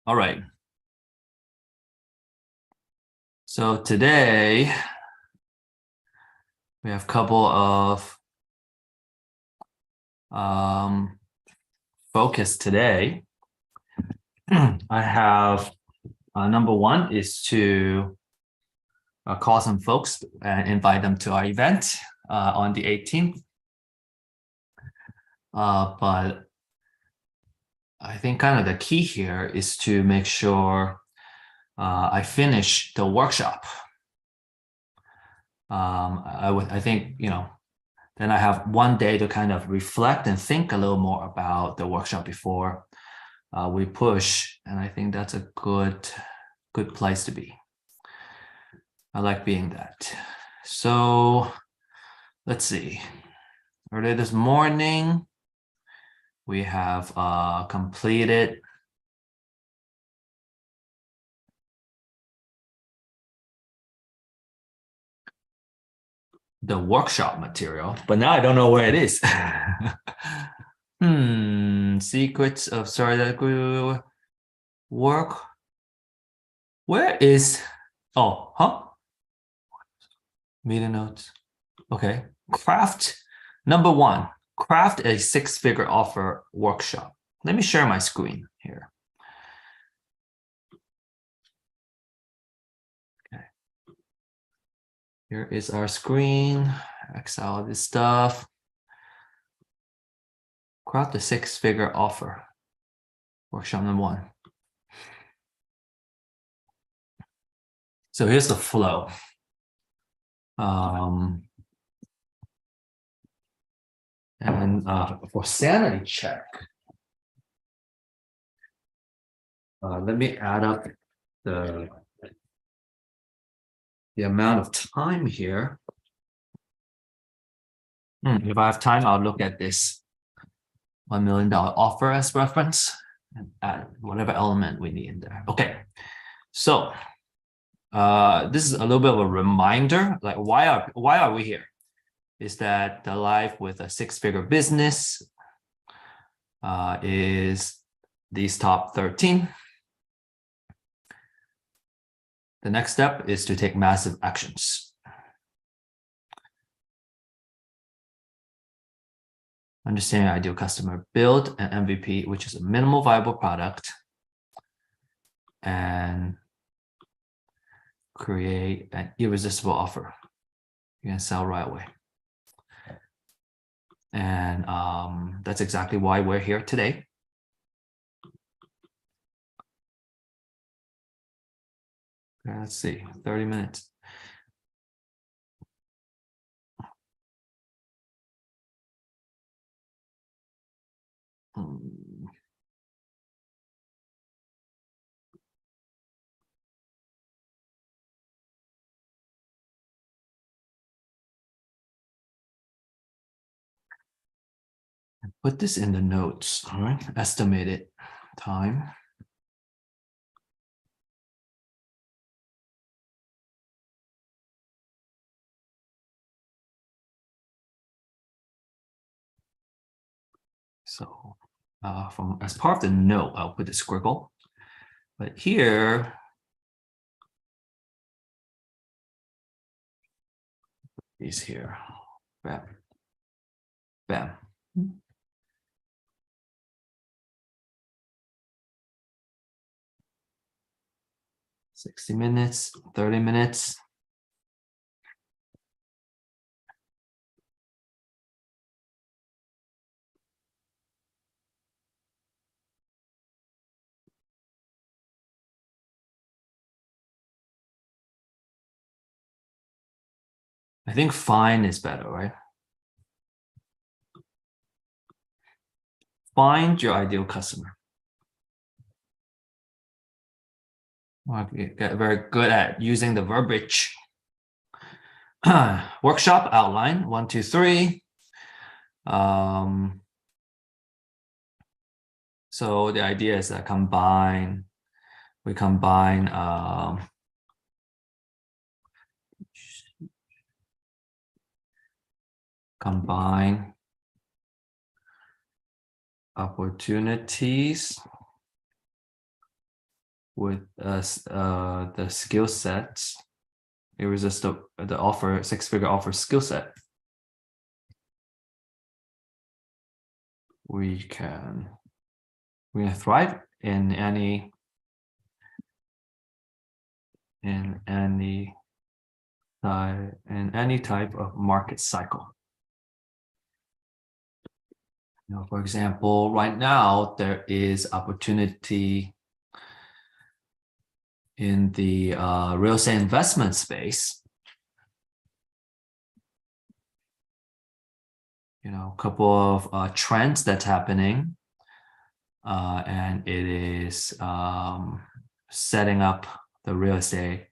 All right. So today we have a couple of focus today. I have number one is to call some folks and invite them to our event on the 18th. But I think kind of the key here is to make sure I finish the workshop. I think, then I have one day to kind of reflect and think a little more about the workshop before we push. And I think that's a good place to be. I like being that. So let's see. Earlier this morning, we have completed the workshop material, but now I don't know where it is. Secrets of Sorry work. Where is, meeting notes. Okay. Craft number one, craft a six-figure offer workshop. Let me share my screen here. Okay. Here is our screen. X out of this stuff. Craft a six-figure offer workshop number one. So here's the flow. And for sanity check, let me add up the amount of time here. If I have time, I'll look at this $1 million offer as reference and add whatever element we need in there. Okay, so this is a little bit of a reminder, like why are we here? Is that the life with a six-figure business is these top 13. The next step is to take massive actions. Understanding your ideal customer, build an MVP, which is a minimal viable product, and create an irresistible offer you can sell right away. And that's exactly why we're here today. Let's see, 30 minutes. Put this in the notes, all right? Estimated time. So from as part of the note, I'll put the squiggle. But here, these here, bam, bam. 60 minutes, 30 minutes. I think fine is better, right? Find your ideal customer. Get very good at using the verbiage. Workshop outline 1, 2, 3. So the idea is that we combine opportunities with the skill sets, irresistible, the offer, 6-figure offer skill set, we can thrive in any type of market cycle. For example, right now there is opportunity in the real estate investment space. A couple of trends that's happening, and it is setting up the real estate.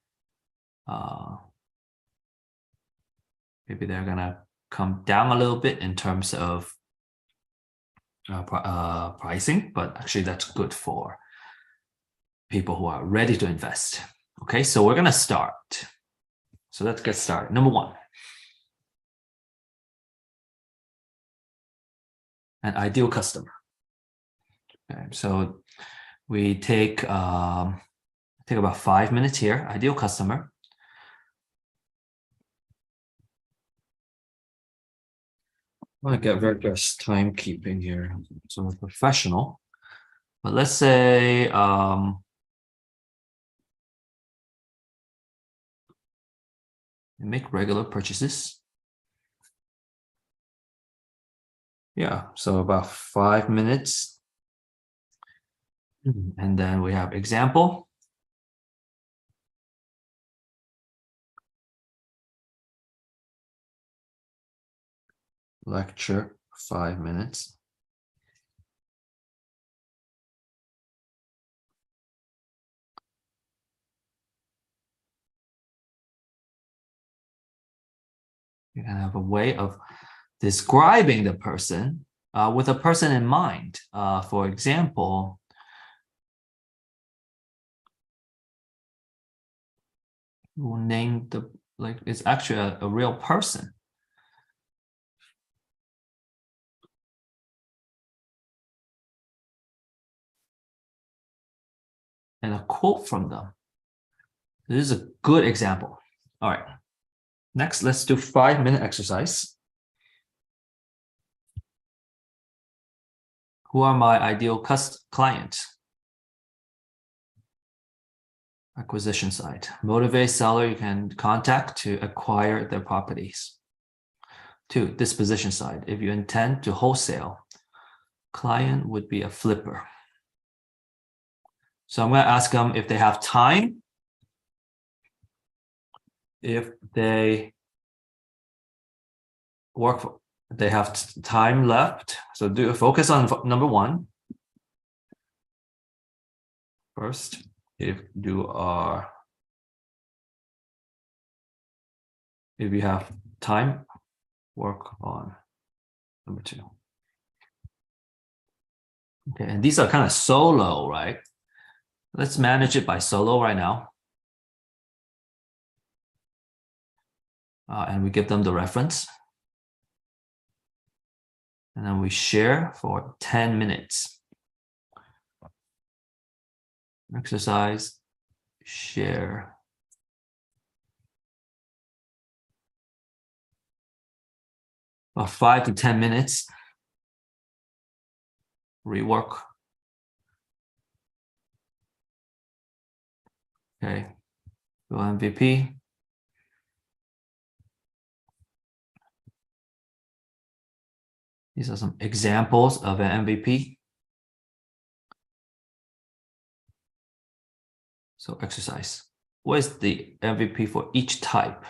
Maybe they're gonna come down a little bit in terms of pricing, but actually that's good for people who are ready to invest. Okay, so we're gonna start. So let's get started. Number one, an ideal customer. Okay, so we take about 5 minutes here. Ideal customer. I want to get rigorous timekeeping here. So we're professional, but let's say make regular purchases. Yeah, so about 5 minutes. And then we have example. Lecture, 5 minutes. You can have a way of describing the person with a person in mind. For example, we'll name it's actually a real person. And a quote from them. This is a good example. All right. Next, let's do 5-minute exercise. Who are my ideal clients? Acquisition side. Motivate seller you can contact to acquire their properties. 2, disposition side. If you intend to wholesale, client would be a flipper. So I'm going to ask them if they have time. If they they have time left. So do focus on number one. First, if you have time, work on number 2. Okay, and these are kind of solo, right? Let's manage it by solo right now. And we give them the reference. And then we share for 10 minutes. Exercise, share. About 5 to 10 minutes. Rework. Okay, go MVP. These are some examples of an MVP. So exercise. What is the MVP for each type?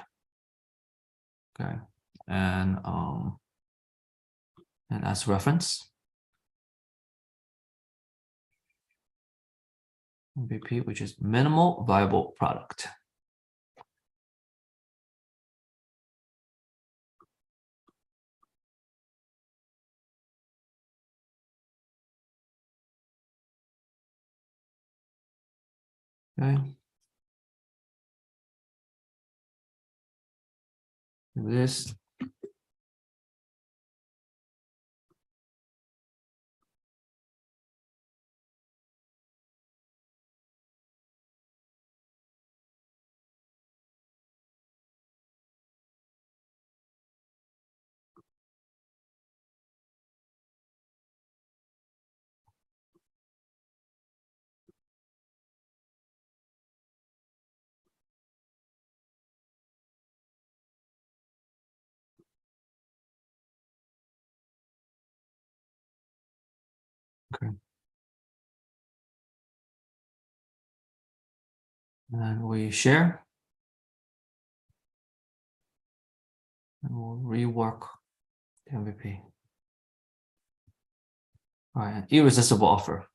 Okay, and as reference. MVP, which is minimal viable product. Okay. This. Okay. And we share. And we'll rework the MVP. All right, irresistible offer.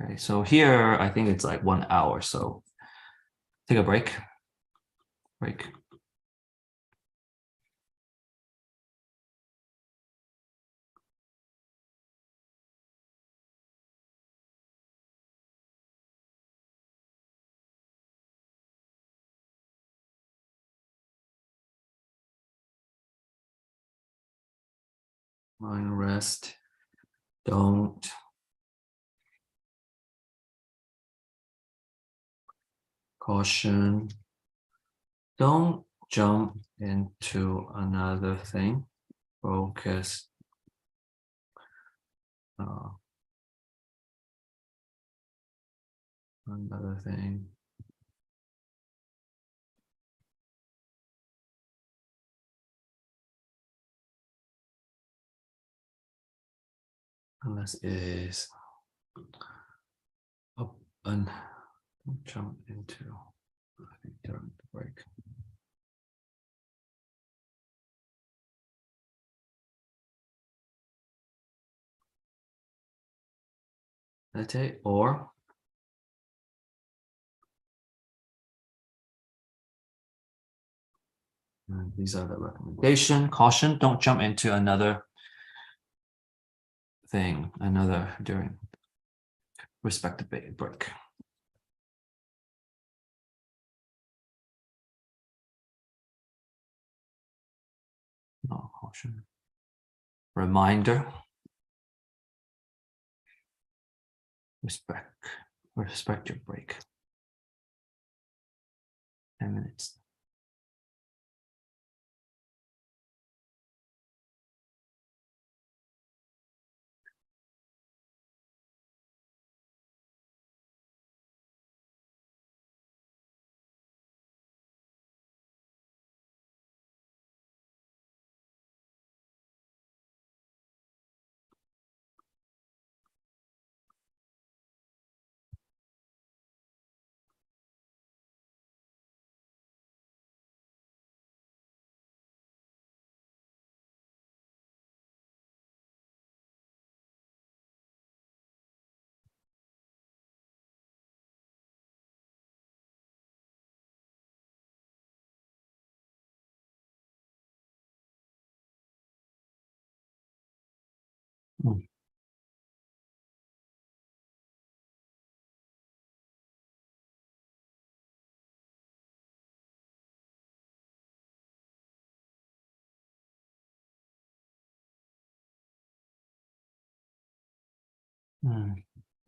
Okay, so here I think it's like 1 hour. So take a break. Break. Mind rest. Don't caution. Don't jump into another thing. Focus. Another thing. Unless it is up and don't jump into, I think during the break. Meditate or and these are the recommendation. Caution, don't jump into another thing, another during respective break. No caution. Reminder. Respect your break. 10 minutes.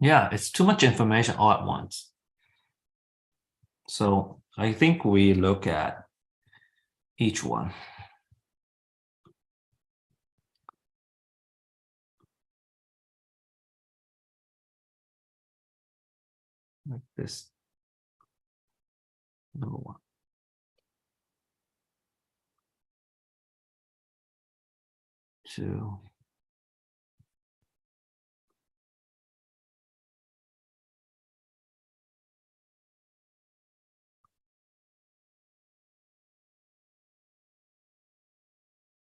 Yeah, it's too much information all at once. So I think we look at each one. Like this. Number 1. Two.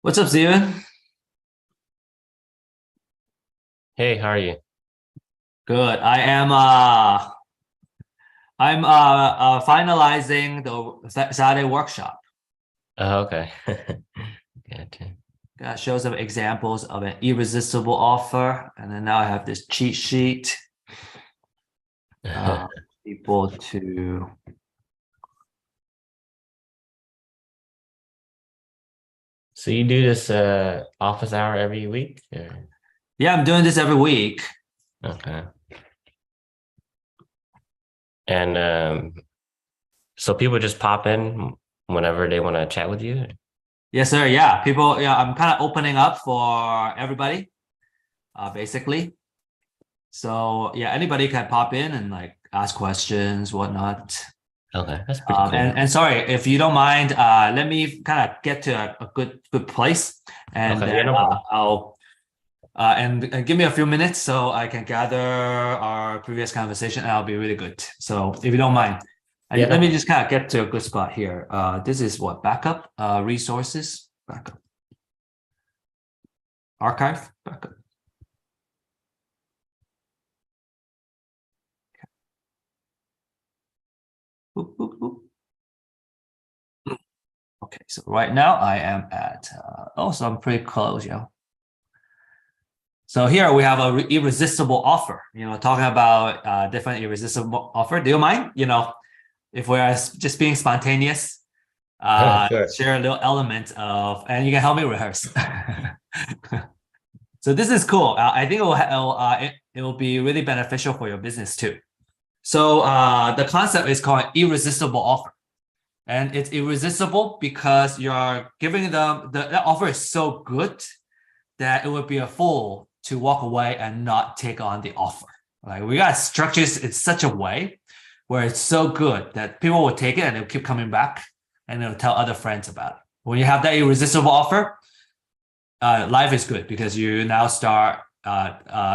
What's up, Steven? Hey, how are you? Good. I'm finalizing the Saturday workshop. Oh, okay. Gotcha. Gotta show some examples of an irresistible offer, and then now I have this cheat sheet. People to So you do this office hour every week? Or? yeah, I'm doing this every week. Okay. And so people just pop in whenever they want to chat with you? Yes, sir. Yeah, people. Yeah, I'm kind of opening up for everybody, basically. So yeah, anybody can pop in and like ask questions, whatnot. Okay, that's pretty cool. And sorry, if you don't mind, let me kind of get to a good place, and Okay, then yeah, no problem. And give me a few minutes so I can gather our previous conversation, and I'll be really good. So if you don't mind, Yeah, let me just kind of get to a good spot here. This is what backup, resources, backup, archive, backup. Boop, boop, boop. Okay, so right now I am at, so I'm pretty close, So here we have a irresistible offer, talking about different irresistible offer. Do you mind, if we're just being spontaneous, sure. share a little element of, and you can help me rehearse. So this is cool. I think it will be really beneficial for your business too. So the concept is called irresistible offer. And it's irresistible because you're giving them, the offer is so good that it would be a fool to walk away and not take on the offer. Like we got structures in such a way where it's so good that people will take it and they'll keep coming back and they'll tell other friends about it. When you have that irresistible offer, life is good because you now start,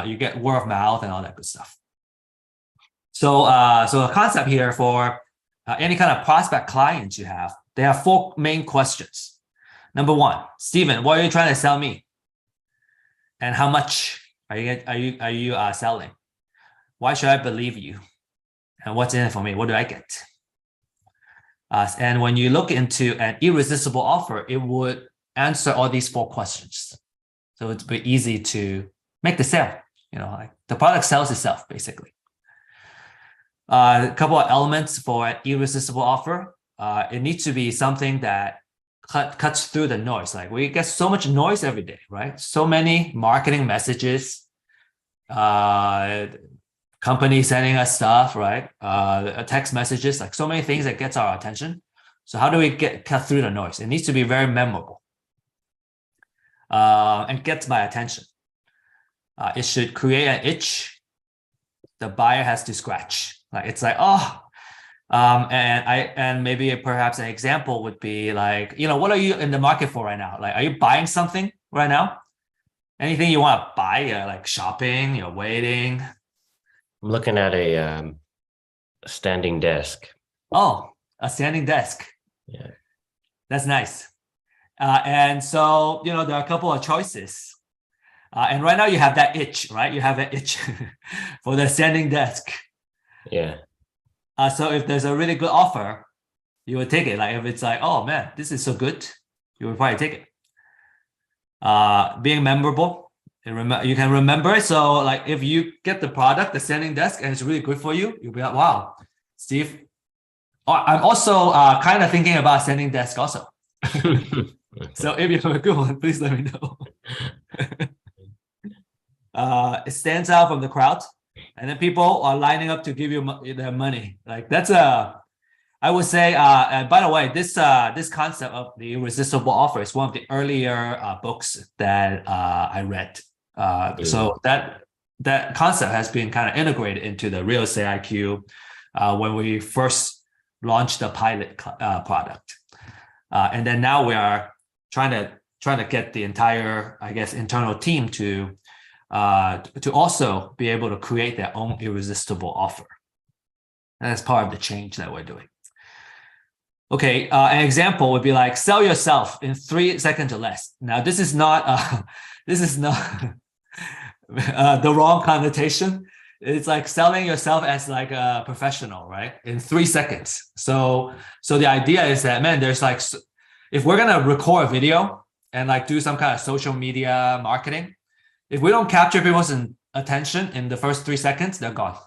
you get word of mouth and all that good stuff. So the concept here for any kind of prospect clients you have, they have 4 main questions. Number 1, Stephen, what are you trying to sell me? And how much are you selling? Why should I believe you? And what's in it for me? What do I get? And when you look into an irresistible offer, it would answer all these 4 questions. So it's pretty easy to make the sale. Like the product sells itself, basically. A couple of elements for an irresistible offer. It needs to be something that cuts through the noise. Like we get so much noise every day, right? So many marketing messages, companies sending us stuff, right? Text messages, like so many things that gets our attention. So how do we cut through the noise? It needs to be very memorable and gets my attention. It should create an itch the buyer has to scratch. Like it's like, and maybe perhaps an example would be like, what are you in the market for right now? Like, are you buying something right now? Anything you want to buy? Like shopping, you're waiting. I'm looking at a standing desk. Oh, a standing desk. Yeah. That's nice. And so, there are a couple of choices. And right now you have that itch, right? You have an itch for the standing desk. Yeah. So if there's a really good offer, you would take it. Like if it's like, oh man, this is so good, you would probably take it. Being memorable, you can remember it. So like if you get the product, the standing desk, and it's really good for you, you'll be like, wow, Steve. I'm also kind of thinking about standing desk also. So if you have a good one, please let me know. It stands out from the crowd, and then people are lining up to give you their money. Like that's I would say. And by the way, this concept of the irresistible offer is one of the earlier books that I read. So that concept has been kind of integrated into the Real Estate IQ when we first launched the pilot product, and then now we are trying to get the entire, I guess, internal team to also be able to create their own irresistible offer. And that's part of the change that we're doing. Okay, an example would be like sell yourself in 3 seconds or less. Now, this is not the wrong connotation. It's like selling yourself as like a professional, right? In 3 seconds. So the idea is that, man, there's like, if we're gonna record a video and like do some kind of social media marketing, if we don't capture people's attention in the first 3 seconds, they're gone.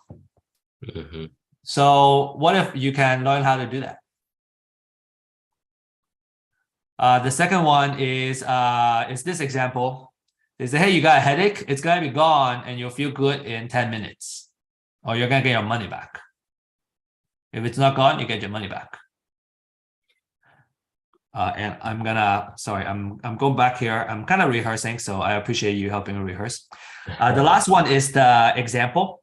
Mm-hmm. So what if you can learn how to do that? The second one is this example. They say, hey, you got a headache? It's gonna be gone and you'll feel good in 10 minutes. Or you're gonna get your money back. If it's not gone, you get your money back. And I'm going back here. I'm kind of rehearsing, so I appreciate you helping me rehearse. The last one is the example.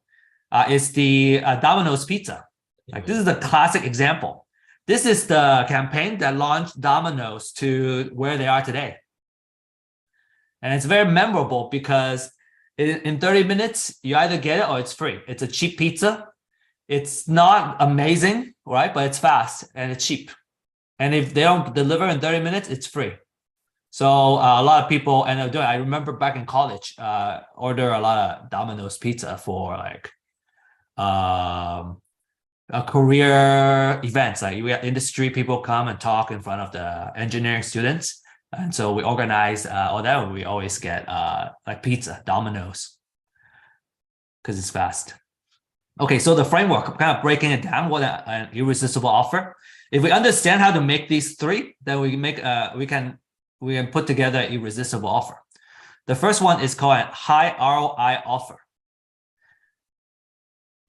It's the Domino's Pizza. Like this is the classic example. This is the campaign that launched Domino's to where they are today. And it's very memorable because In 30 minutes, you either get it or it's free. It's a cheap pizza. It's not amazing, right? But it's fast and it's cheap. And if they don't deliver in 30 minutes, it's free. So a lot of people end up doing. I remember back in college, order a lot of Domino's pizza for like career events. Like we have industry people come and talk in front of the engineering students, and so we organize all that. We always get like pizza, Domino's, because it's fast. Okay, so the framework, I'm kind of breaking it down. What an irresistible offer. If we understand how to make these three, then we can put together an irresistible offer. The first one is called a high ROI offer.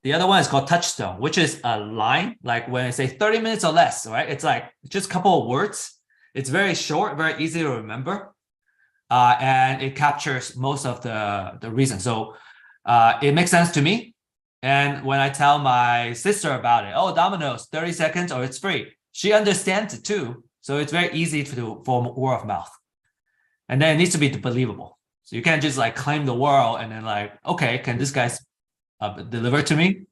The other one is called touchstone, which is a line, like when I say 30 minutes or less, right? It's like just a couple of words. It's very short, very easy to remember. And it captures most of the reason. So it makes sense to me. And when I tell my sister about it, oh, Domino's, 30 seconds or it's free, she understands it too. So it's very easy for word of mouth. And then it needs to be believable. So you can't just like claim the world and then like, okay, can this guy deliver to me?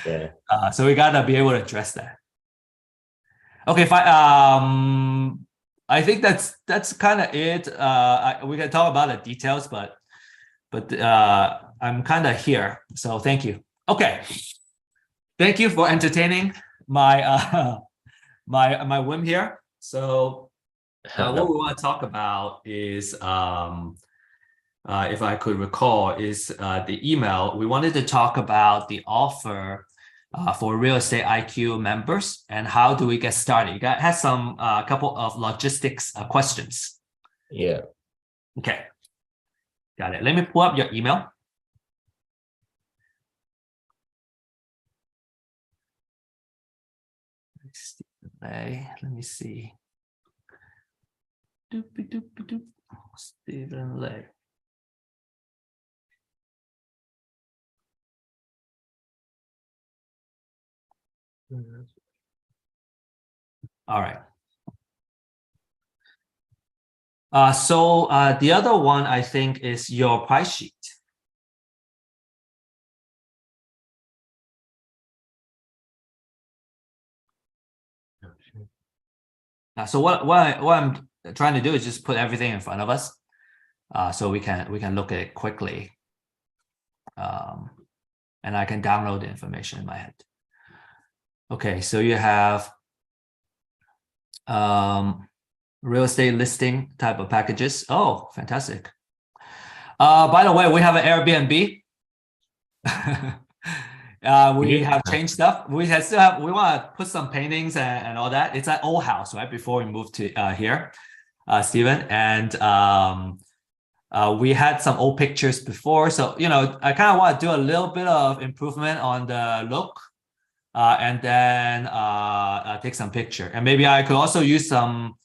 Yeah. So we gotta be able to address that. Okay, fine. I think that's kind of it. We can talk about the details, but I'm kind of here. So thank you. Okay, thank you for entertaining my my whim here. So what we want to talk about is if I could recall, is the email. We wanted to talk about the offer for Real Estate IQ members and how do we get started. You got has some couple of logistics questions. Yeah. Okay, got it. Let me pull up your email. Let me see. Stephen Lay. All right. So the other one I think is your price sheet. So what I'm trying to do is just put everything in front of us, so we can look at it quickly, and I can download the information in my head. Okay, so you have real estate listing type of packages. Oh, fantastic. By the way, we have an Airbnb. We have changed stuff. We want to put some paintings and all that. It's an old house, right? Before we moved to here, Stephen, and we had some old pictures before. So, I kind of want to do a little bit of improvement on the look, and then take some picture. And maybe I could also use some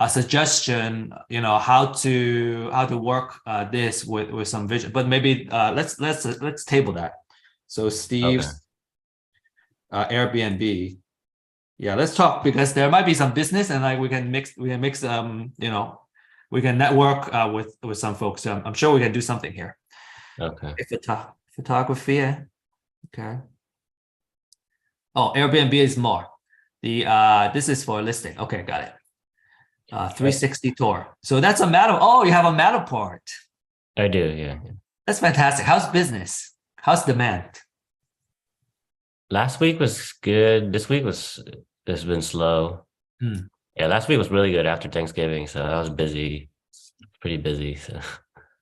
suggestion, how to work this with some vision. But maybe let's table that. So Steve's Airbnb. Yeah, let's talk because there might be some business and like we can mix we can network with some folks. So I'm sure we can do something here. Okay. Photography. Okay. Oh, Airbnb is more. This is for listing. Okay, got it. 360 tour. So that's a Matterport. Oh, you have a Matterport. I do, yeah. That's fantastic. How's business? How's demand? Last week was good. This week has been slow. Yeah, last week was really good after Thanksgiving, so I was busy, pretty busy. So.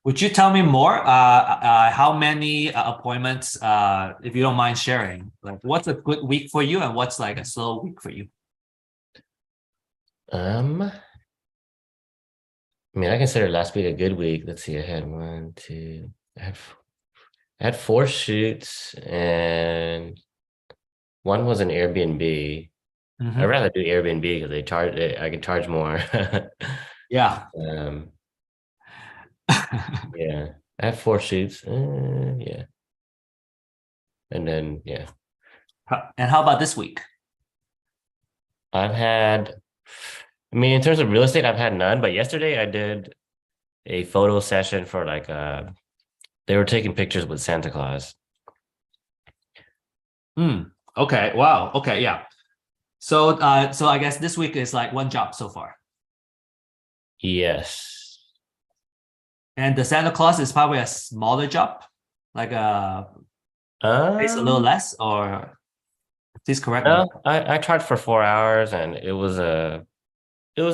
Would you tell me more? How many appointments, if you don't mind sharing? Like, what's a good week for you, and what's like a slow week for you? I consider last week a good week. Let's see, I had 4 shoots, and one was an Airbnb. Mm-hmm. I'd rather do Airbnb because I can charge more. Yeah. Yeah, I have 4 shoots. Yeah. And then, yeah. And how about this week? In terms of real estate, I've had none, but yesterday I did a photo session for like They were taking pictures with Santa Claus. Okay. Wow. Okay. Yeah. So so I guess this week is like one job so far. Yes. And the Santa Claus is probably a smaller job, like pays a little Um, less, or please correct me. no, I tried for 4 hours and it was a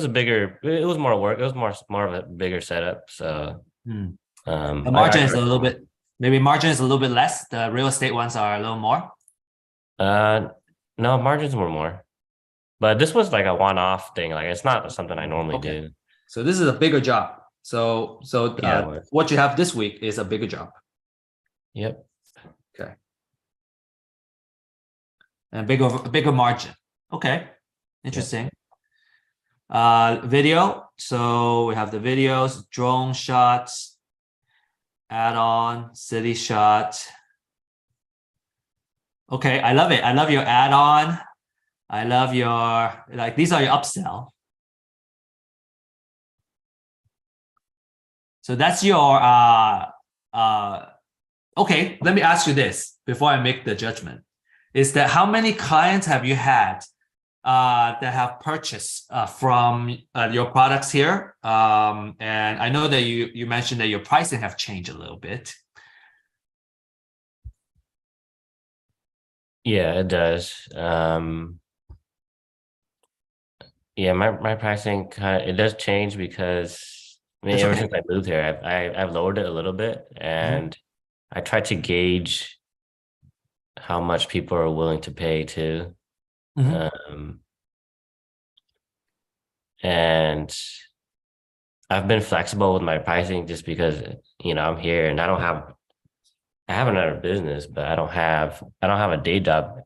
bigger, it was more work. It was more of a bigger setup. So, Hmm. um, The I margin is a tried little for, bit, maybe margin is a little bit less. The real estate ones are a little more. uh, no, margins were more, but this was like a one-off thing. Like it's not something I normally Okay. do. So this is a bigger job. So Yeah, it was. what you have this week is a bigger job. Yep. Okay. And bigger margin. Okay. Yep. Interesting. Video. So we have the videos, drone shots, add-on, city shot. Okay, I love it. I love your add-on. I love your, like, these are your upsell. So that's your okay, let me ask you this before I make the judgment. Is that how many clients have you had that have purchased from your products here? And I know that you mentioned that your pricing have changed a little bit. Yeah, it does. Yeah, my pricing kind of it does change because I mean That's ever okay. since I moved here, I've lowered it a little bit, Mhm. and I try to gauge how much people are willing to pay too. Mhm. Um, and I've been flexible with my pricing just because I'm here and I have another business, but I don't have a day job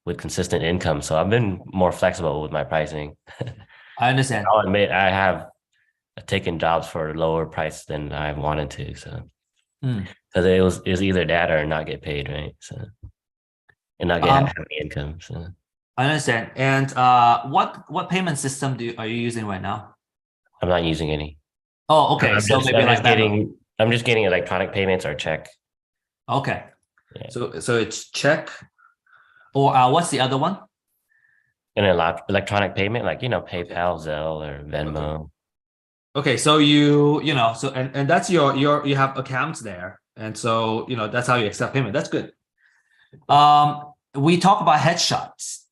with consistent income, so I've been more flexible with my pricing. I understand. I'll admit I have taken jobs for a lower price than I wanted to, so. Mm. Because it was either that or not get paid, right? So and not get Um, have any income. So I understand. And what payment system are you using right now? I'm not using any. Oh, okay. So maybe like Venmo. I'm just getting electronic payments or check. Okay. Yeah. So it's check or what's the other one? And a lot electronic payment like Okay. PayPal, Zelle, or Okay. Venmo. Okay. So so and that's you have accounts there. And so, that's how you accept payment. That's good. We talk about headshots.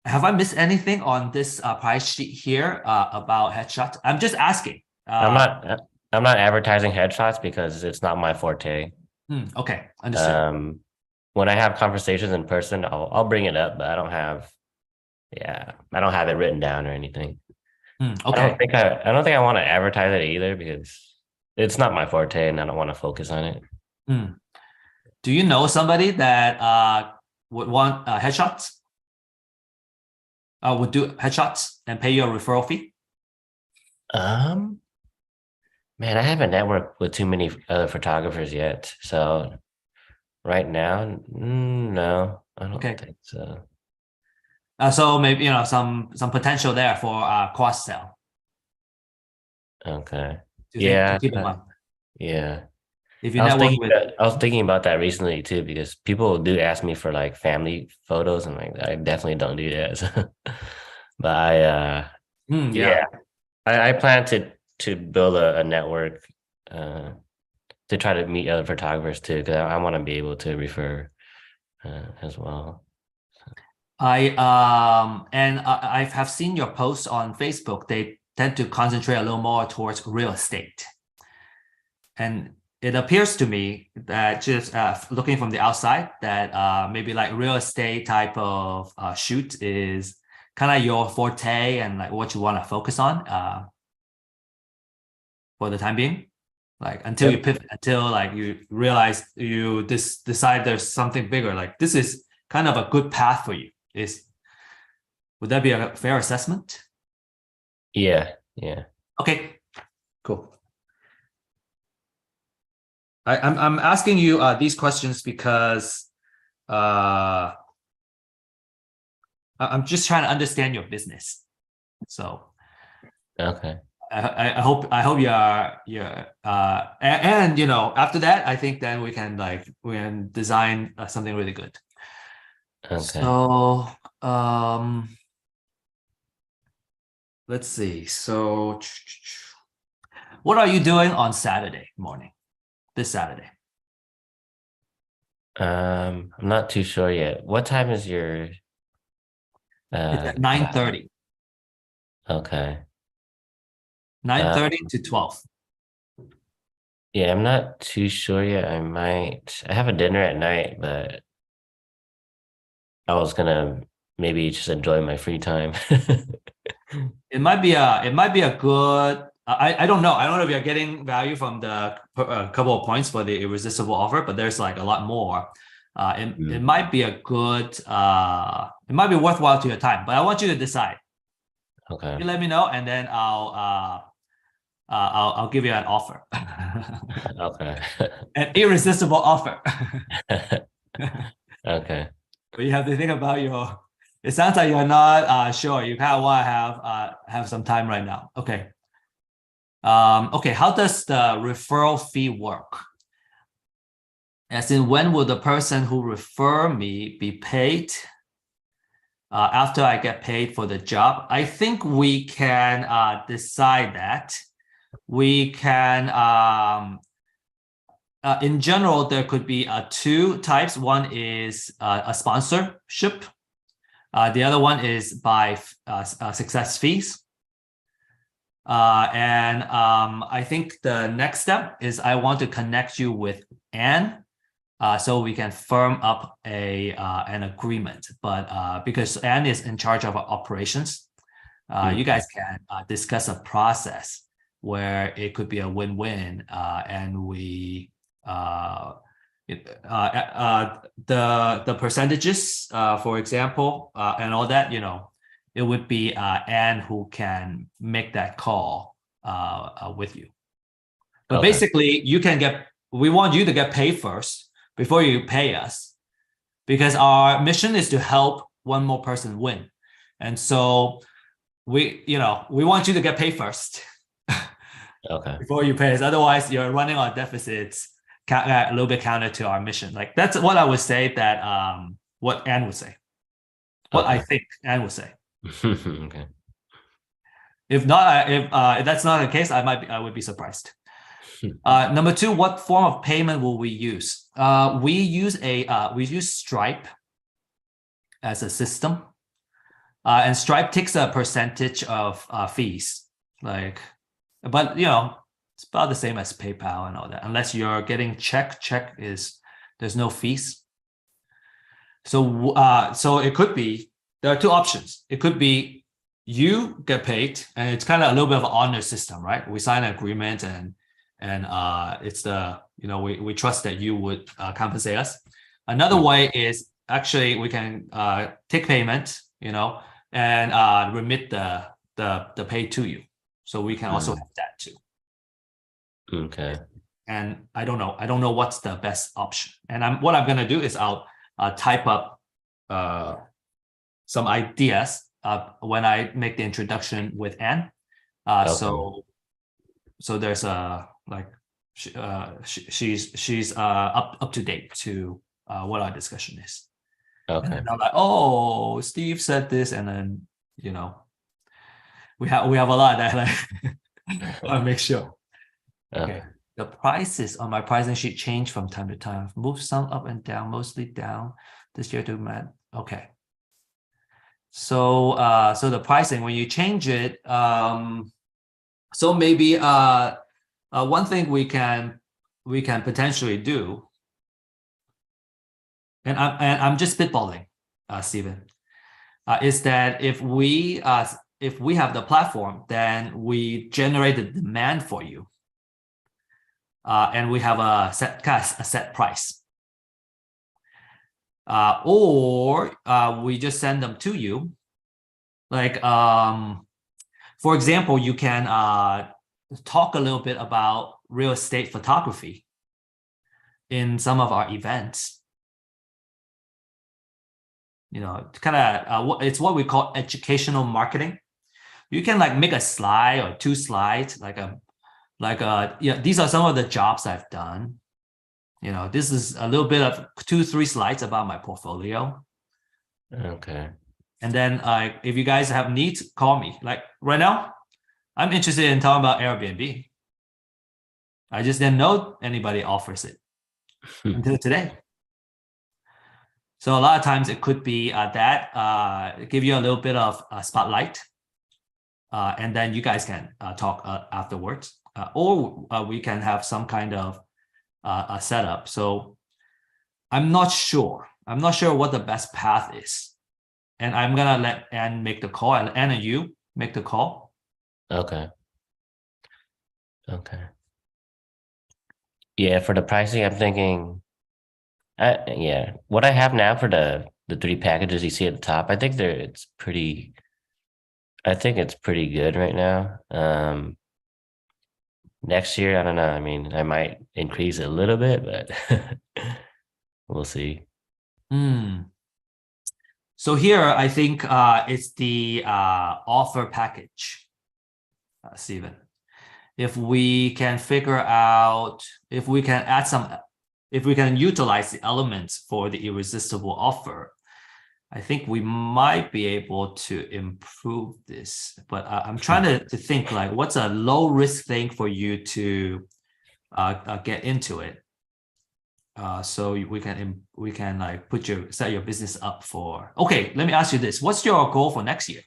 Have I missed anything on this price sheet here about headshots? I'm just asking. I'm not I'm not advertising headshots because it's not my forte. Okay, understood. Um when I have conversations in person, I'll bring it up, but I don't have it written down or anything. Okay. I don't think I want to advertise it either because it's not my forte and I don't want to focus on it. Hmm. Do you know somebody that would want headshots? Would do headshots and pay you a referral fee? Um, Man, I haven't networked with too many other photographers yet. So right now, no, I don't Okay. think so. So maybe some potential there for cross sell Okay. to Yeah, keep in mind. yeah. If you network with, I was thinking about that recently too, because people do ask me for like family photos and like I definitely don't do that. So. But yeah. yeah, I plan to build a network uh to try to meet other photographers too, because I want to be able to refer as well. I have seen your posts on Facebook. They tend to concentrate a little more towards real estate. And it appears to me that just looking from the outside that maybe like real estate type of shoot is kind of your forte and like what you want to focus on for the time being. Like until you Yep. pivot, until like you realize you decide there's something bigger. Like this is kind of a good path for you. Would that be a fair assessment? Yeah, yeah. Okay, cool. I'm asking you these questions because uh, I'm just trying to understand your business. So Okay. I hope you're and you know, after that, I think then we can design something really good. Okay. So let's see. So what are you doing on Saturday morning? This Saturday? I'm not too sure yet. What time is your It's at class? 9:30. Okay. Nine Uh, thirty to 12. yeah, I'm not too sure yet. I have a dinner at night, but I was gonna maybe just enjoy my free time. It might be a good I don't know. I don't know if you're getting value from the couple of points for the irresistible offer, but there's like a lot more. It Mm, might be a good it might be worthwhile to your time, but I want you to decide. okay. You let me know, and then I'll give you an offer, Okay. an irresistible offer. Okay. But you have to think about your. It sounds like you're not sure. You kind of want to have some time right now. Okay. Okay. How does the referral fee work? As in, when will the person who refer me be paid? After I get paid for the job, I think we can decide that. We can in general, there could be two types. One is a sponsorship. The other one is by success fees. And I think the next step is I want to connect you with Anne, so we can firm up an agreement. But because Anne is in charge of operations, you Mm, guys can discuss a process where it could be a win-win, and we the percentages, for example, and all that, you know, it would be Anne who can make that call with you. But okay. basically, we want you to get paid first before you pay us, because our mission is to help one more person win. And so we want you to get paid first Okay. before you pay us. Otherwise, you're running on deficits, a little bit counter to our mission. Like that's what I would say that what Anne would say, what I Okay. think Anne would say. Okay. If not, if that's not the case, I would be surprised. Number two, what form of payment will we use? We use Stripe as a system, and Stripe takes a percentage of fees, like, but you know, it's about the same as PayPal and all that. Unless you're getting check is there's no fees. So it could be there are two options. It could be you get paid, and it's kind of a little bit of an honor system, right? We sign an agreement, and it's the we trust that you would compensate us. Another Mm, way is actually we can take payment, and remit the pay to you. So we can also mm, have that too. okay. And I don't know what's the best option. And what I'm gonna do is I'll type up uh, some ideas when I make the introduction with Anne. Okay. So there's a like she's up to date to what our discussion is. And Okay. then I'm like, oh, Steve said this, and then you know we have a lot that like I make sure. Okay. Okay. The prices on my pricing sheet change from time to time. I've moved some up and down, mostly down this year to Matt. Okay. So the pricing when you change it, so maybe one thing we can potentially do, and I'm just spitballing, Stephen, is that if we have the platform, then we generate the demand for you, and we have a set price, or we just send them to you. Like for example, you can talk a little bit about real estate photography in some of our events. Kind of it's what we call educational marketing. you can like make a slide or 2 slides, yeah, these are some of the jobs I've done. This is a little bit of 2-3 slides about my portfolio. Okay. And then if you guys have needs, call me. Like right now, I'm interested in talking about Airbnb. I just didn't know anybody offers it until today. So a lot of times it could be that give you a little bit of spotlight. And then you guys can talk afterwards. Or we can have some kind of a setup. So I'm not sure. I'm not sure what the best path is. And I'm going to let Ann make the call. And Ann and you make the call. Okay. Okay. Yeah, for the pricing, I'm thinking, yeah, what I have now for the 3 packages you see at the top, I think it's pretty good right now. Next year, I don't know. I mean, I might increase it a little bit, but we'll see. So here, I think it's the offer package, Stephen. If we can figure out, if we can utilize the elements for the irresistible offer, I think we might be able to improve this. But I'm trying to think like, what's a low risk thing for you to get into it. So we can like set your business up for. Okay, let me ask you this: what's your goal for next year?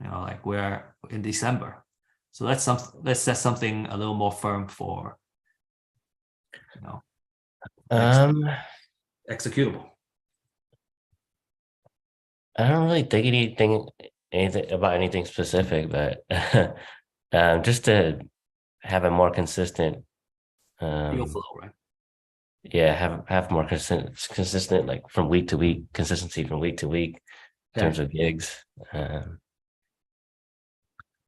Like we're in December, so let's set something a little more firm for, executable. I don't really think anything about anything specific, but just to have a more consistent Deal flow, right? Yeah, have more consistent like from week to week, consistency from week to week in terms of gigs. Yeah.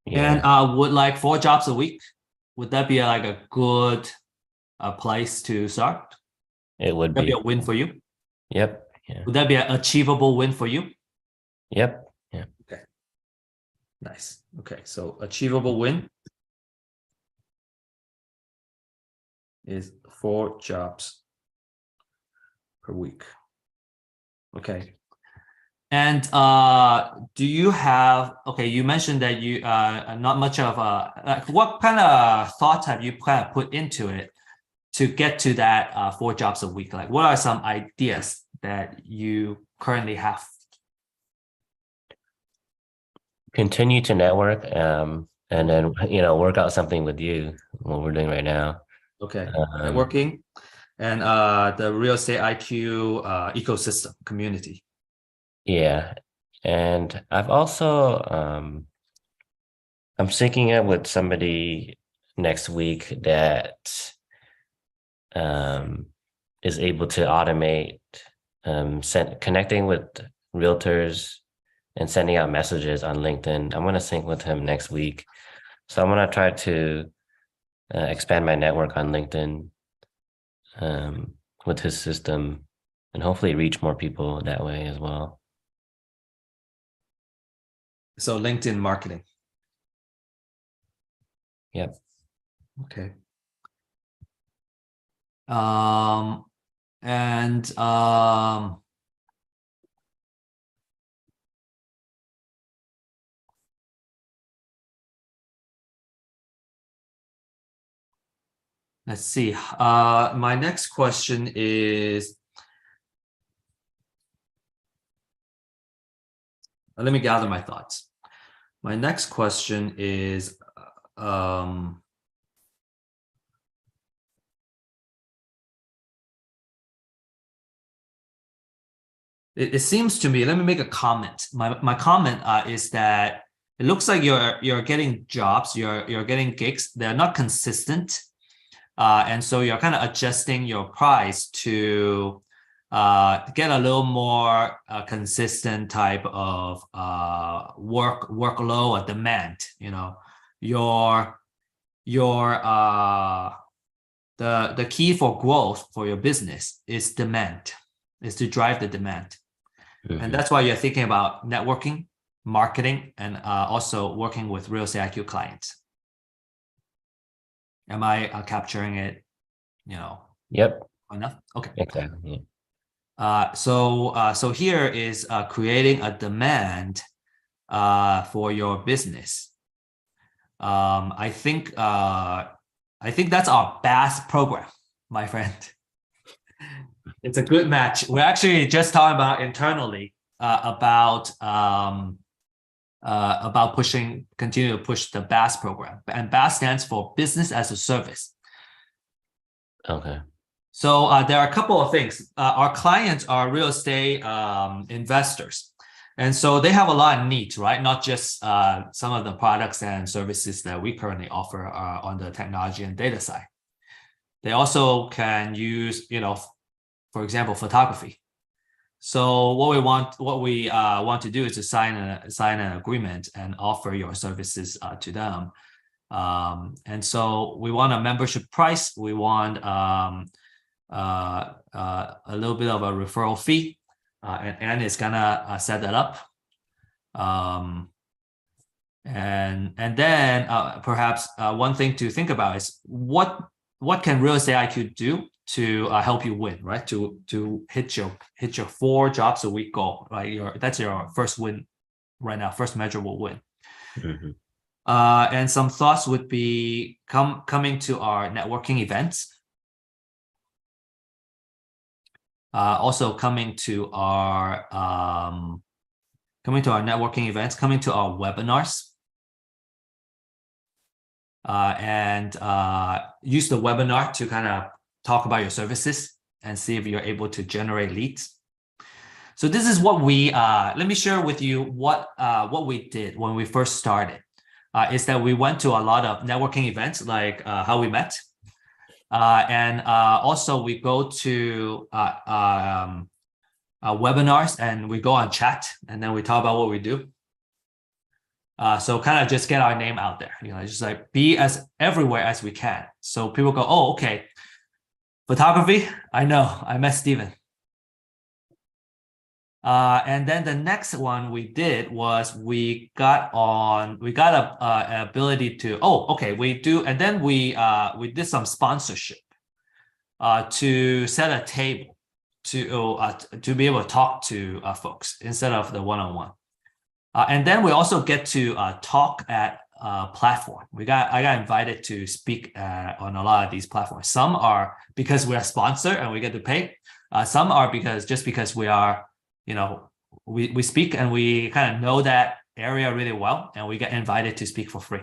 And would like 4 jobs a week, would that be like a good place to start? It would be a win for you. Yep. Yeah. Would that be an achievable win for you? Yep. Yeah. Okay. Nice. Okay. So achievable win is 4 jobs per week. Okay. And do you have, okay, you mentioned that you not much of like what kind of thoughts have you kind of put into it to get to that 4 jobs a week? Like what are some ideas that you currently have? Continue to network and then work out something with you, what we're doing right now. Okay. Networking and the real estate IQ ecosystem community. Yeah. And I've also I'm syncing up with somebody next week that is able to automate connecting with realtors and sending out messages on LinkedIn. I'm going to sync with him next week. So I'm going to try to expand my network on LinkedIn with his system and hopefully reach more people that way as well. So LinkedIn marketing. Yep. Okay. Let's see. My next question is, let me gather my thoughts. My next question is, it seems to me, let me make a comment. My comment is that it looks like you're getting jobs, you're getting gigs. They're not consistent. And so you're kind of adjusting your price to get a little more consistent type of workload or demand. The key for growth for your business is demand, is to drive the demand. Mm-hmm. And that's why you're thinking about networking marketing, and also working with Real Estate IQ clients. Am I capturing it, Yep. enough? Okay. Exactly. So here is creating a demand for your business. I think that's our BAS program, my friend. It's a good match. We're actually just talking about internally about continue to push the BAS program, and BAS stands for Business as a Service. Okay. So there are a couple of things. Our clients are real estate investors, and so they have a lot of needs, right? Not just some of the products and services that we currently offer on the technology and data side. They also can use, for example, photography. So what we want to do is to sign an agreement and offer your services to them. And so we want a membership price. We want a little bit of a referral fee, and Anne is gonna set that up. And then perhaps one thing to think about is what can Real Estate IQ do to help you win, right? To hit your 4 jobs a week goal, right? That's your first win right now, first measurable win. Mm-hmm. And some thoughts would be coming to our networking events. Also coming to our networking events, coming to our webinars, and use the webinar to kind of talk about your services and see if you're able to generate leads. So this is what we let me share with you what we did when we first started. Is that we went to a lot of networking events, like How We Met. And also we go to webinars, and we go on chat, and then we talk about what we do. So kind of just get our name out there, just like be as everywhere as we can. So people go, oh, okay, photography, I know, I met Steven. And then the next one we did was we got an ability to, we do, and then we did some sponsorship to set a table to be able to talk to folks instead of the one-on-one. And then we also get to talk at platform. I got invited to speak on a lot of these platforms. Some are because we are sponsored and we get to pay. Some are because we are, we speak and we kind of know that area really well, and we get invited to speak for free.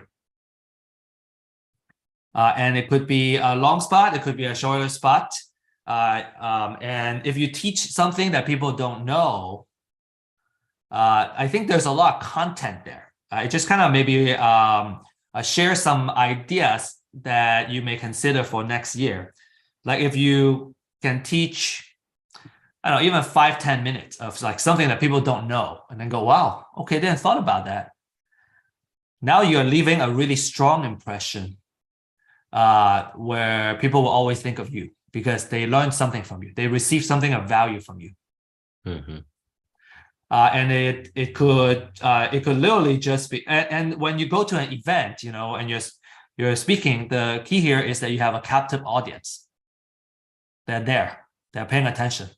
And it could be a long spot, it could be a shorter spot. And if you teach something that people don't know, I think there's a lot of content there. It just kind of maybe share some ideas that you may consider for next year. Like if you can teach, I don't know, even 5-10 minutes of like something that people don't know, and then go, wow, okay, didn't thought about that. Now you're leaving a really strong impression where people will always think of you because they learned something from you. They received something of value from you. Mm-hmm. And it could literally just be, and when you go to an event, and you're speaking, the key here is that you have a captive audience. They're there, they're paying attention.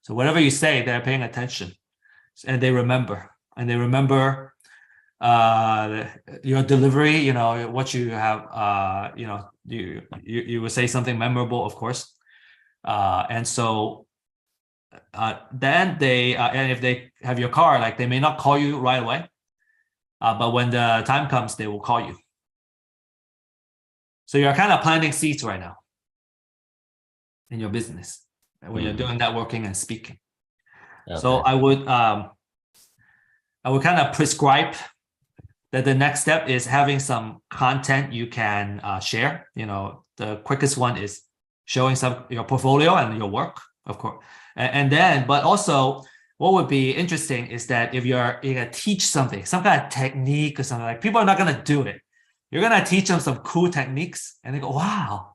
So whatever you say, they're paying attention, and they remember. Your delivery, what you have, you will say something memorable, of course. And so then they, and if they have your car, like they may not call you right away, but when the time comes, they will call you. So you're kind of planting seeds right now in your business when you're doing networking and speaking. Okay. So I would kind of prescribe that the next step is having some content you can share. The quickest one is showing your portfolio and your work, of course. And then, but also what would be interesting is that if you're going to teach something, some kind of technique or something, like people are not going to do it. You're going to teach them some cool techniques and they go, wow,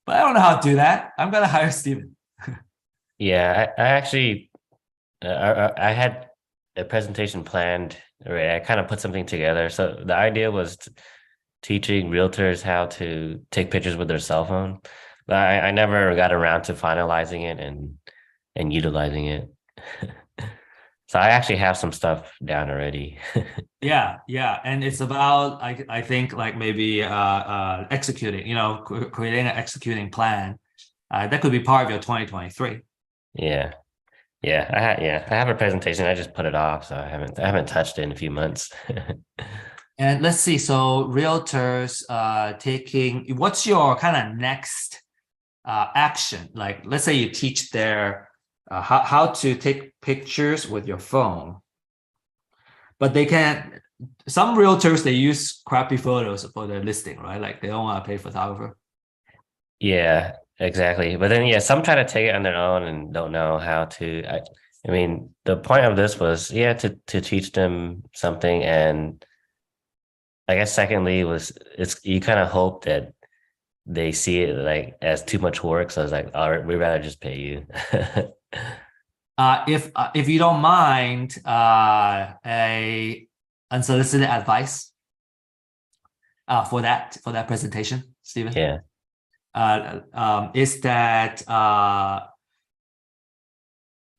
but I don't know how to do that. I'm going to hire Steven. Yeah, I actually, I had a presentation planned, right? I kind of put something together. So the idea was teaching realtors how to take pictures with their cell phone. But I never got around to finalizing it and utilizing it. So I actually have some stuff down already. Yeah, yeah, and it's about I think like maybe executing, creating an executing plan. That could be part of your 2023. Yeah. I have a presentation. I just put it off, so I haven't touched it in a few months. And let's see, so realtors taking, what's your kind of next action? Like, let's say you teach their how to take pictures with your phone, but they can't. Some realtors, they use crappy photos for their listing, right? Like they don't want to pay photographer. Yeah, exactly. But then, yeah, some try to take it on their own and don't know how to. I mean, the point of this was, yeah, to teach them something, and I guess secondly was it's you kind of hope that they see it like as too much work. So I was like, all right, we'd rather just pay you. If you don't mind, a unsolicited advice for that presentation, Stephen, Yeah. is that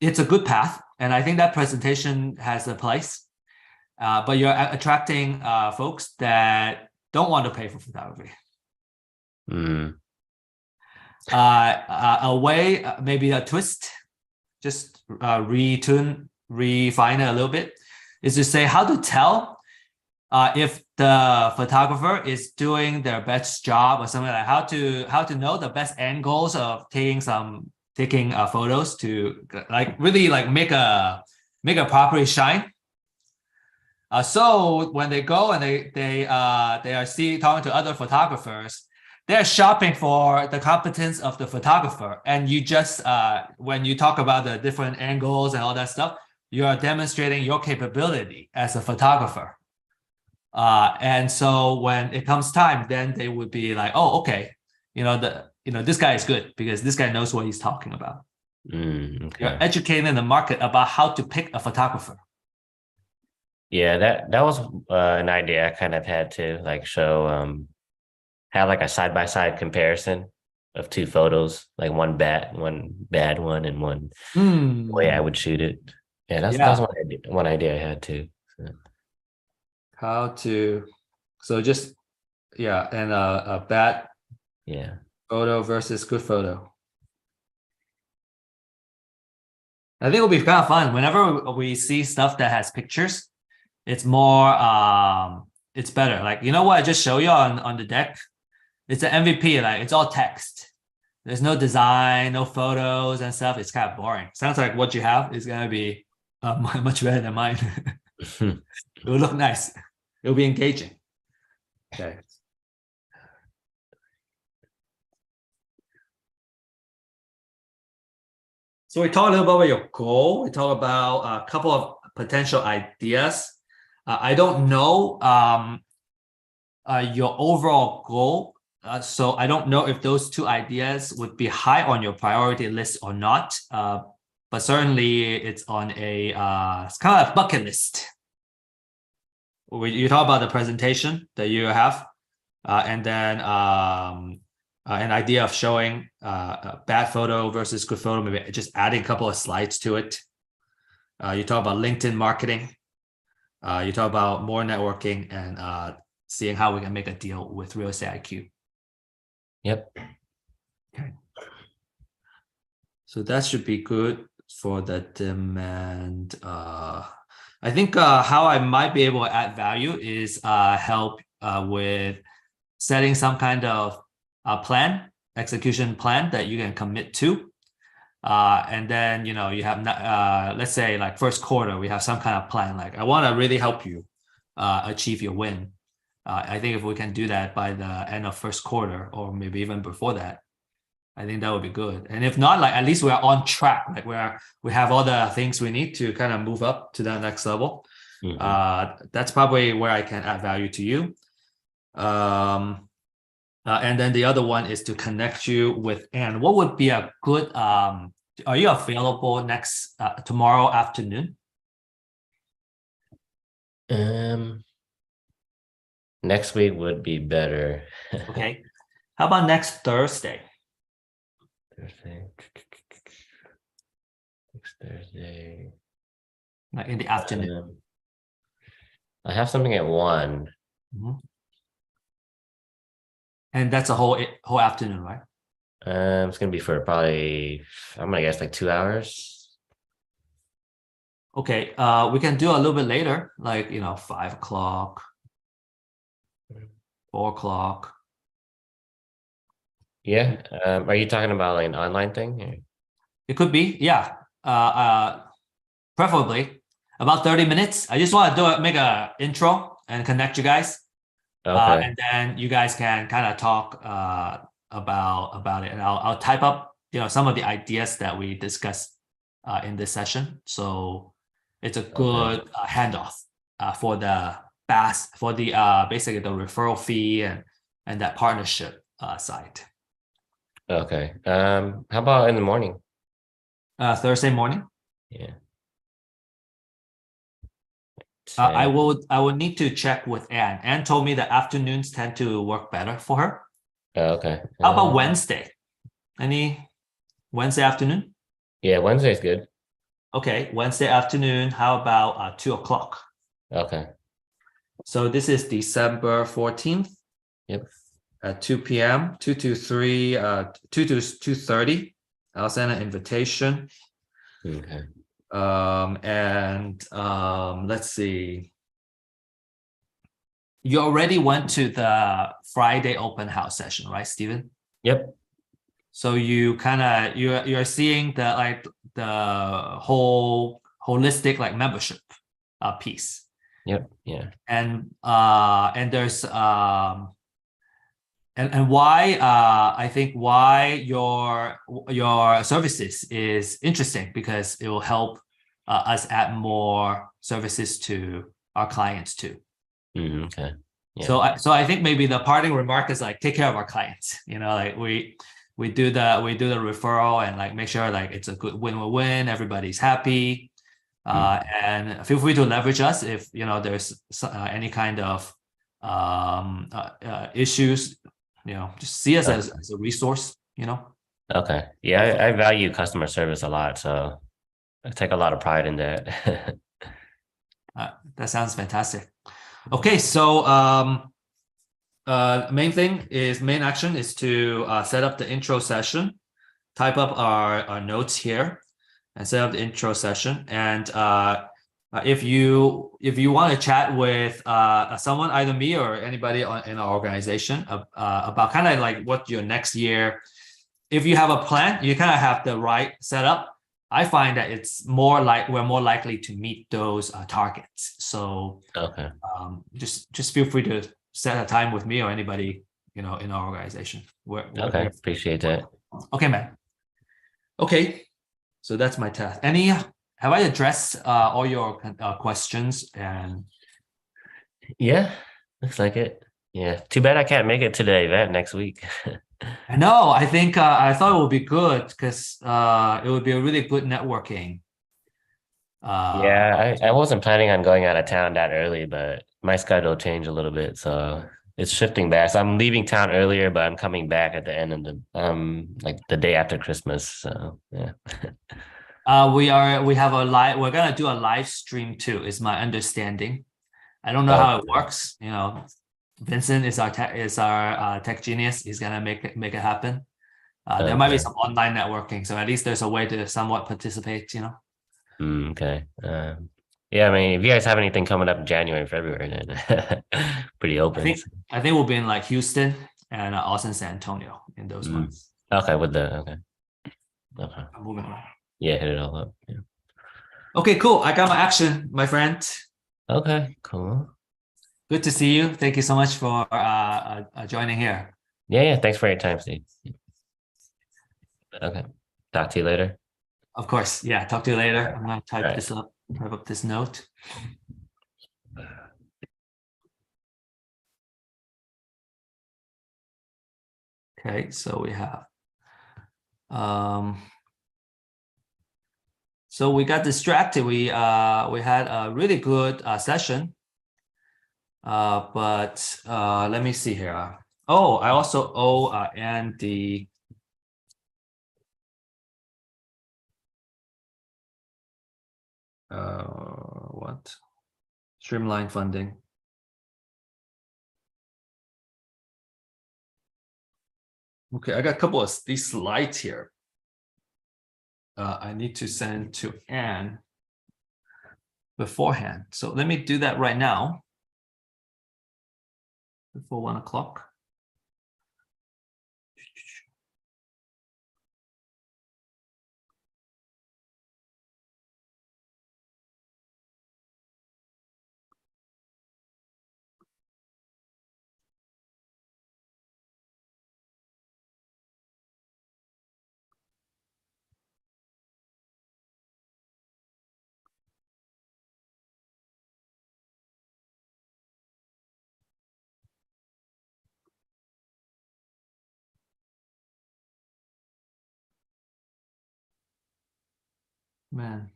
it's a good path, and I think that presentation has a place. But you're attracting folks that don't want to pay for photography. Mm. A way, maybe a twist, just refine it a little bit, is to say how to tell if the photographer is doing their best job or something, like how to know the best angles of taking photos to like really like make a property shine. So when they go and they are talking to other photographers, they're shopping for the competence of the photographer. And you just when you talk about the different angles and all that stuff, you are demonstrating your capability as a photographer. And so when it comes time, then they would be like, oh, okay, this guy is good because this guy knows what he's talking about. Okay. You're educating the market about how to pick a photographer. Yeah, that was an idea I kind of had to like show have like a side by side comparison of two photos, like one bad one, and one way I would shoot it. Yeah, that's Yeah. one idea I had too. So, How to, so just, yeah, and a bad yeah. photo versus good photo. I think it'll be kind of fun. Whenever we see stuff that has pictures, it's more it's better. Like, you know what I just showed you on the deck? It's an MVP, like it's all text. There's no design, no photos and stuff. It's kind of boring. Sounds like what you have is gonna be much better than mine. It will look nice. It will be engaging. Okay. So we talked a little about your goal. We talked about a couple of potential ideas. I don't know your overall goal. So I don't know if those two ideas would be high on your priority list or not. But certainly it's on it's kind of a bucket list. You talk about the presentation that you have, and then an idea of showing a bad photo versus good photo, maybe just adding a couple of slides to it. You talk about LinkedIn marketing. You talk about more networking and seeing how we can make a deal with Real Estate IQ. Yep. Okay. So that should be good for the demand. I think how I might be able to add value is help with setting some kind of execution plan that you can commit to. And then, you have, let's say like first quarter, we have some kind of plan. Like I want to really help you achieve your win. I think if we can do that by the end of first quarter, or maybe even before that, I think that would be good. And if not, like at least we're on track. Like we have all the things we need to kind of move up to that next level. That's probably where I can add value to you. And then the other one is to connect you with Anne. What would be a good? Are you available tomorrow afternoon? Um, next week would be better. Okay. How about next Thursday? Thursday. Next Thursday. Like in the afternoon. I have something at 1. Mhm. And that's a whole afternoon, right? It's gonna be for probably, I'm gonna guess like 2 hours. Okay. We can do a little bit later, like 5 o'clock, 4 o'clock. Yeah. Are you talking about like an online thing? It could be, yeah. Preferably about 30 minutes. I just want to make a intro and connect you guys. Okay. And then you guys can kind of talk about it. And I'll type up, some of the ideas that we discussed in this session. So it's a Okay. good handoff for the basically the referral fee and that partnership side. Okay. How about in the morning? Thursday morning. Yeah. I 10. will need to check with Anne. Anne told me that afternoons tend to work better for her. Okay. How about Wednesday? Any Wednesday afternoon? Yeah, Wednesday's good. Okay, Wednesday afternoon. How about 2 o'clock? Okay. So this is December 14th Yep. at 2 p.m. 2 to 3, 2 to 2:30. I'll send an invitation. Okay. Let's see. You already went to the Friday open house session, right, Stephen? Yep. So you kind of you're seeing the whole holistic like membership piece, Yep. Yeah. and there's and why I think why your services is interesting because it will help us add more services to our clients too. Okay. Yeah. So I think maybe the parting remark is like take care of our clients. Like we do the referral and like make sure like it's a good win-win. Everybody's happy, and feel free to leverage us if there's any kind of issues. Just see us Okay. as a resource. Okay. Yeah, I value customer service a lot, so I take a lot of pride in that. That sounds fantastic. Okay, so main action is to set up the intro session, type up our notes here, and set up the intro session. And if you want to chat with someone, either me or anybody in our organization about kind of like what your next year, if you have a plan, you kind of have the right setup. I find that it's more like we're more likely to meet those targets. So Okay. just feel free to set a time with me or anybody in our organization. Okay. Appreciate that. Okay, man. Okay, so that's my task. Have I addressed all your questions? And Yeah, looks like it. Yeah. Too bad I can't make it to the event next week. I know I think I thought it would be good because it would be a really good networking. Yeah, I wasn't planning on going out of town that early, but my schedule changed a little bit, so it's shifting back. So I'm leaving town earlier, but I'm coming back at the end of the like the day after Christmas. So yeah. We have we're gonna do a live stream too, is my understanding. I don't know Oh, how it works. Vincent is our tech genius. He's gonna make it happen. There might be okay. some online networking, so at least there's a way to somewhat participate. Okay. Yeah, I mean, if you guys have anything coming up in January, February, then pretty I open. think I think we'll be in like Houston and Austin, San Antonio in those months. Okay, with the okay. I'm moving on. Yeah, hit it all up. Yeah. Okay, cool. I got my action, my friend. Okay, cool. Good to see you. Thank you so much for joining here. Yeah. Thanks for your time, Steve. Okay. Talk to you later. Of course. Yeah. Talk to you later. I'm gonna All right. type up this note. Okay, so we have so we got distracted. We had a really good session But let me see here. Oh, I also owe Andy what? Streamline funding. Okay, I got a couple of these slides here. I need to send to Anne beforehand. So let me do that right now. Before 1 o'clock. Man.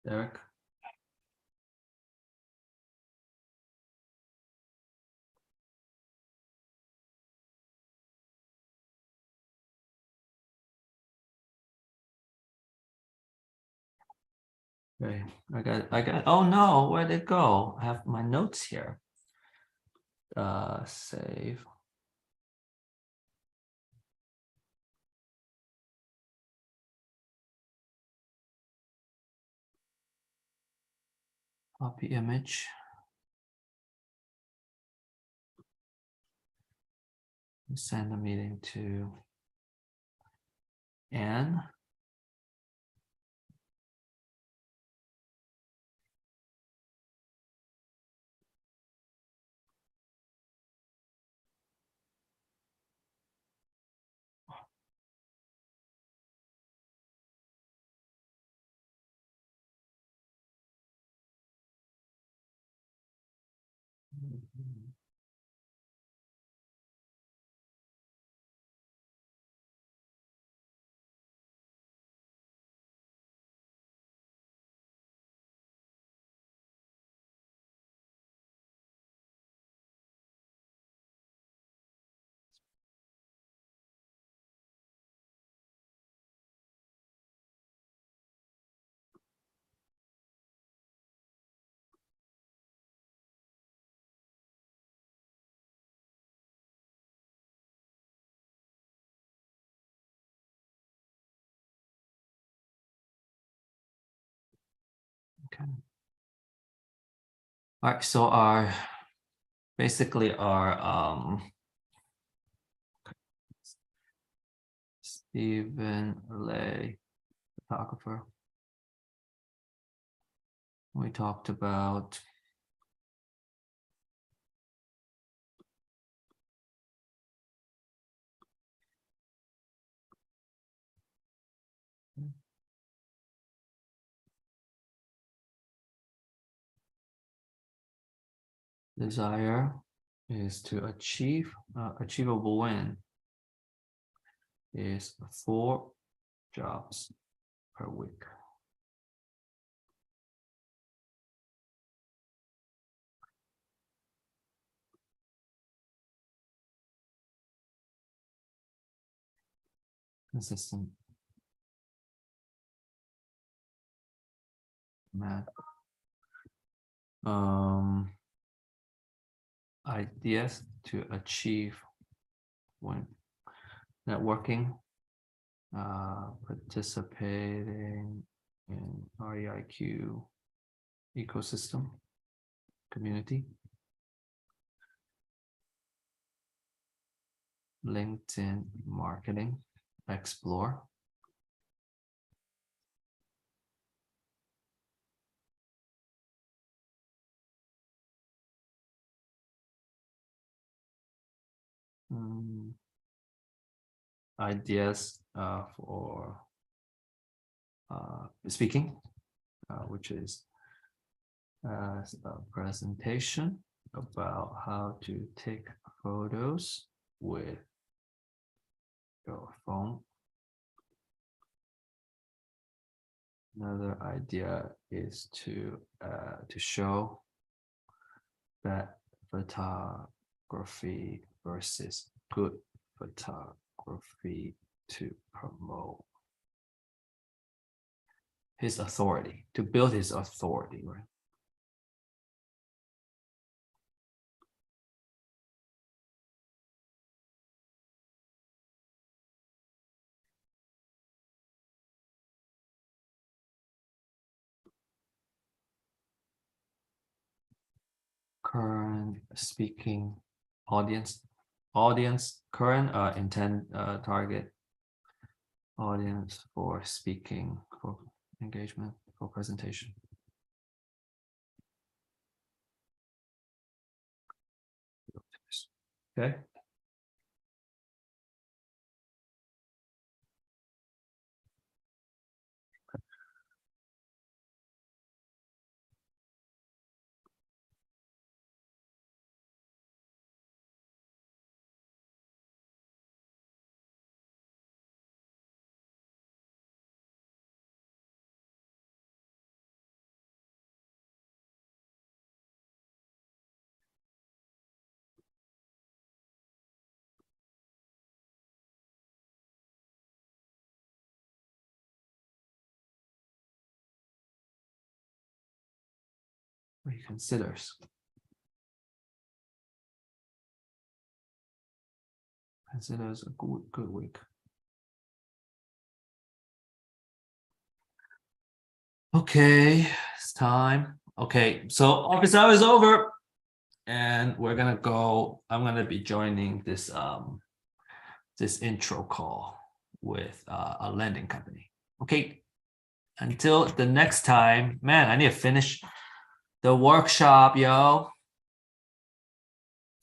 Derek. Okay, oh no, where'd it go? I have my notes here. Save. Copy image. Send the meeting to Anne. Okay. All right, so our basically our Stephen Lay, photographer. We talked about desire is to achieve achievable win is 4 jobs per week. Consistent math. Ideas to achieve when networking, participating in REIQ ecosystem community, LinkedIn marketing, explore, ideas for speaking, which is a presentation about how to take photos with your phone. Another idea is to show that photography versus good photography to promote his authority, to build his authority, right? Current speaking audience, current intent target audience for speaking, for engagement, for presentation. Okay. He considers. Considers a good week. Okay, it's time. Okay, so office hour is over, and we're gonna go. I'm gonna be joining this this intro call with a lending company. Okay, until the next time, man. I need to finish the workshop, yo.